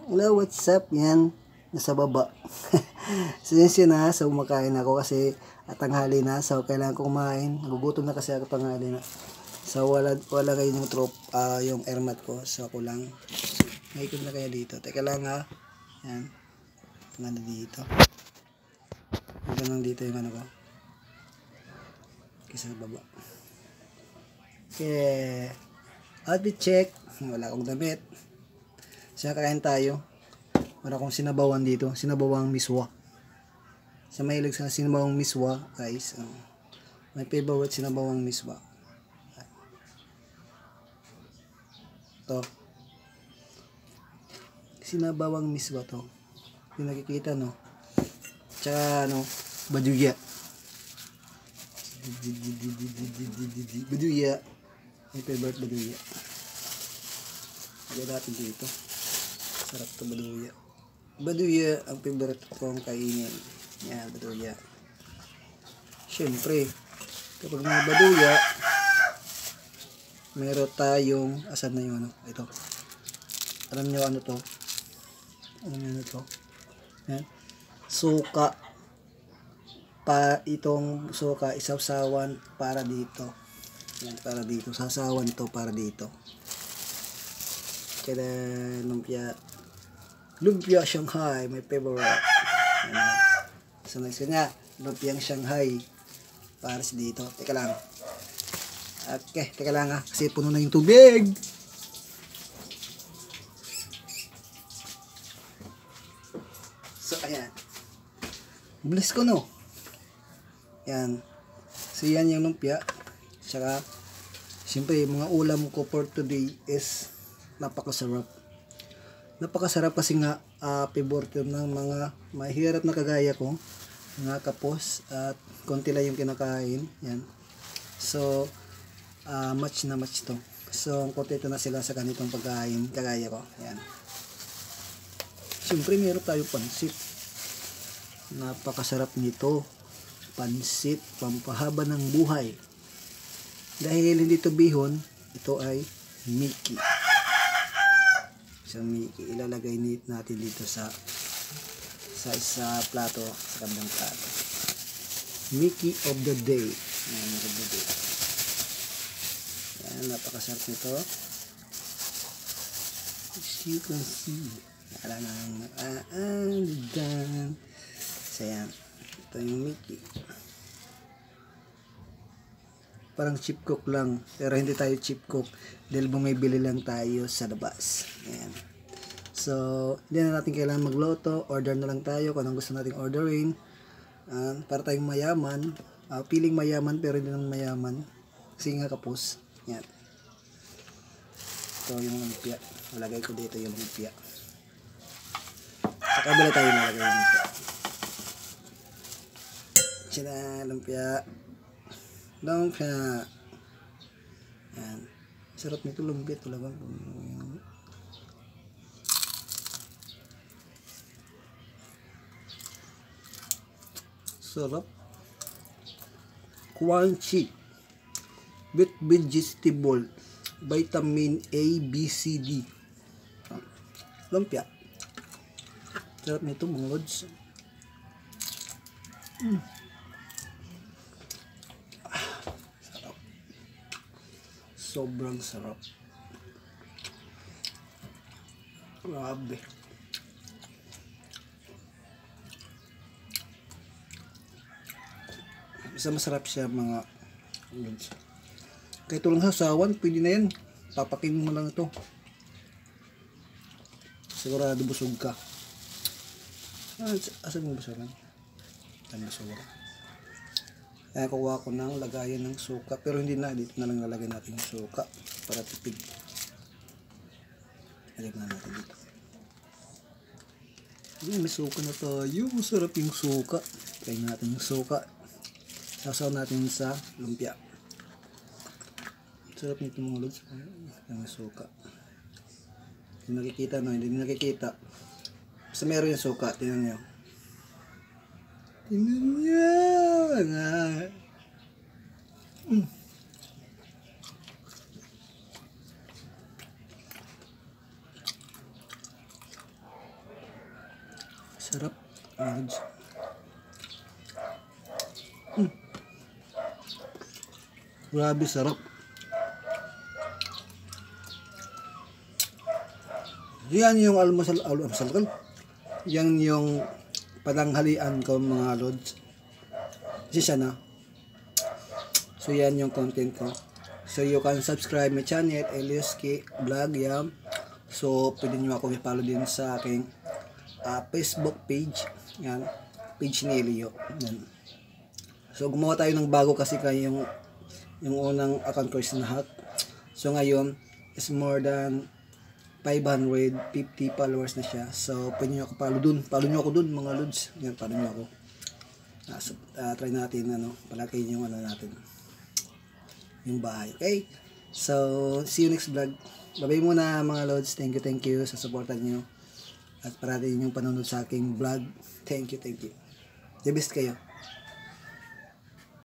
Hello, what's up? Yan, nasa baba. Sinsya na, so kumakain ako kasi tanghali na. So, kailangan ko kumain. Nagugutom na kasi ako tanghali na. So, wala kayo yung yung airmat ko. So, ako lang. Naikot na kaya dito. Teka lang ha. Yan. Ano dito. Hanggang dito yung ano ko. Kasi sa baba. Okay. Outfit check. Wala akong damit. Siya kakain tayo. Wala akong sinabawan dito. Sinabawang miswa. Sa mahilig sa sinabawang miswa, guys. My favorite sinabawang miswa. To. Sinabawang miswa to. Yung nakikita, no? Tsaka, baduya. Baduya. My favorite baduya. Lagyan natin dito. Sarap to baduya. Baduya, ang favorite kong kainin. Yan, baduya. Siyempre, kapag may baduya, meron tayong, asan na yung ito. Alam nyo ano to? Alam nyo ano to? Yan. Suka. Itong suka, isawsawan para dito. Yan, para dito. Sasawan to para dito. Kaya lumpia Shanghai, my favorite. So next nga, lumpiang Shanghai para sa dito. Teka lang. Okay, teka lang ha, kasi puno na yung tubig. So ayan. Bless ko no. Yan. So yan yung lumpia. Tsaka siyempre yung mga ulam ko for today is napakasarap. Napakasarap kasi nga favorite ng mga mahirap na kagaya ko, mga kapos at konti lang yung kinakain. Yan. So match na match to. So kontento na sila sa ganitong pagkain kagaya ko. Yan. Siyempre meron tayo pansit. Napakasarap nito. Pansit, pampahaba ng buhay. Dahil hindi ito bihon, ito ay Mickey. So Mickey, ilalagay natin dito sa plato, sa kabilang plato. Mickey of the day. Ayan, of the day. Ayan, napakasarap nito. As you can see. Alam na, so yan. Ito yung Mickey. Parang chip cook lang, pero hindi tayo chip cook dahil bumibili lang tayo sa labas. Ayan. So, hindi na natin kailangan magloto, order na lang tayo kung anong gusto nating orderin. Para tayong mayaman, feeling mayaman pero hindi naman mayaman. Kasi nga kapos. Ayan. Ito yung lumpia. Malagay ko dito yung lumpia. Sa kabila tayo nalagay yung lumpia. Sina lumpia. Lumpia. Yan. Sarap nito lumpia talaga. Sarap. Crunchy. With vegetable. Vitamin A, B, C, D. Lumpia. Sarap nito mga lods. Sarap. Sobrang sarap. Grabe. Isa masarap siya mga lods. Kahit ito lang sasawan, pwede na yan. Papakin mo lang ito. Sigurado busog ka. Asan mo busogan? Ayan, basura. Kaya kuha ko ng lagayan ng suka. Pero hindi na. Dito na lang lalagay natin yung suka. Para tipid. Lagay na natin dito. May suka na tayo. Masarap yung suka. Kaya natin yung suka. Sasaw natin sa lumpia. Sarap nito mga lods. Yung suka. Hindi nakikita, no? Hindi nakikita. Basta meron yung suka. Tingnan nyo. Tingnan nyo. Sarap. Lods. Grabe sarap. Yan yung almusal ko. Yan yung patanghalian ko mga lods. Kasi siya na. So yan yung content ko. So you can subscribe my channel, Elioski Vlog, yan. So pwede nyo ako i-follow din sa aking Facebook page. Yan. Page ni Elio. Yan. So gumawa tayo ng bago kasi kaya yung unang account ko is na-hack. So ngayon is more than 550 followers na siya. So pwede nyo ako follow dun. Follow nyo ako dun mga lods. Yan, follow nyo ako. So, try natin palakihin yung natin. Yung bahay. Okay? So, see you next vlog. Bye-bye muna mga lods. Thank you sa supportan nyo. At parati yung panonood sa aking vlog. Thank you. The best kayo.